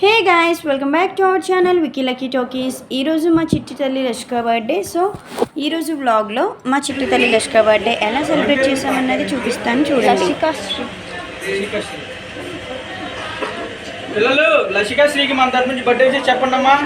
Hey guys, welcome back to our channel Vicky Lucky Talkies. ఈరోజు మా చిట్టి తల్లి లష్కా బర్త్డే. సో ఈరోజు వ్లాగ్లో మా చిట్టి తల్లి లష్కా బర్త్డే ఎలా సెలబ్రేట్ చేసామన్నది చూపిస్తాను, చూడండి. పిల్లలు లసికా శ్రీకి మన తరపు నుంచి బర్త్డే చేసి చెప్పండి అమ్మా.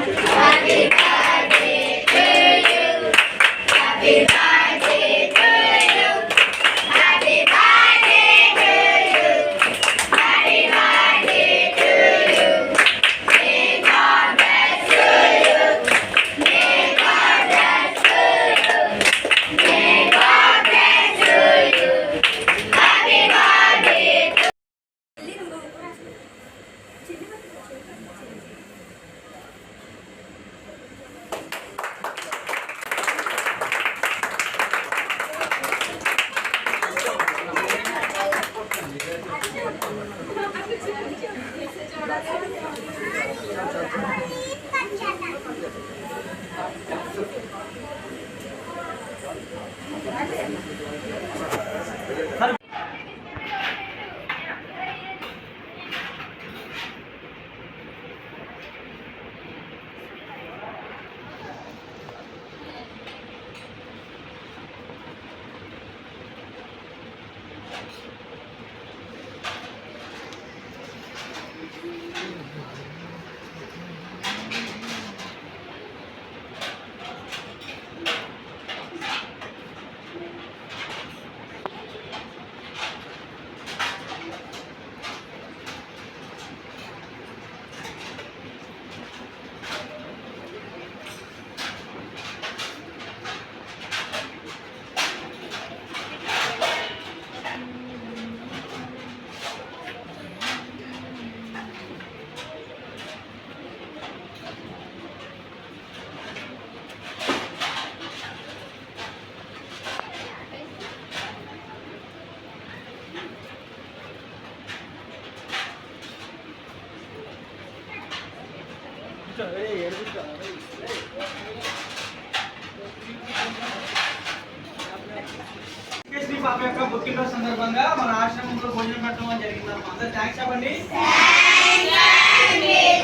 పాప యొక్క పుట్టినరోజు సందర్భంగా మన ఆశ్రమంలో భోజనం పెట్టడం జరిగింది. అందరూ థ్యాంక్స్ చెప్పండి.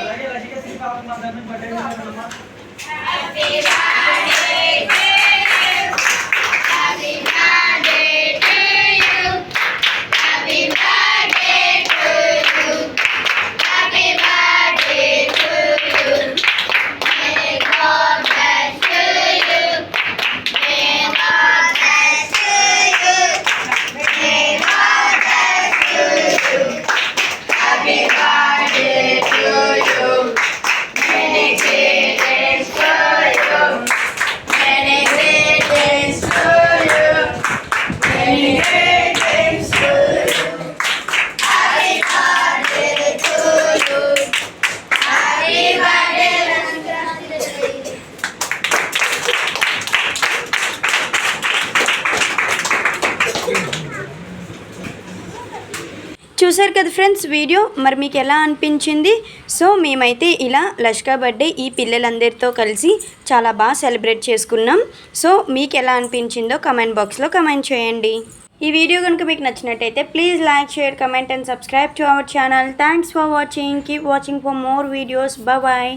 అలాగే లసికా శ్రీ పాప మన తరపున బర్త్డే చేస్తున్నామా. చూసారు కదా ఫ్రెండ్స్ వీడియో, మరి మీకు ఎలా అనిపించింది? సో మేమైతే ఇలా లష్కా బర్త్డే ఈ పిల్లలందరితో కలిసి చాలా బాగా సెలబ్రేట్ చేసుకున్నాం. సో మీకు ఎలా అనిపించిందో కమెంట్ బాక్స్లో కమెంట్ చేయండి. ఈ వీడియో కనుక మీకు నచ్చినట్టయితే please like, share, comment and subscribe to our channel. Thanks for watching. Keep watching for more videos. Bye.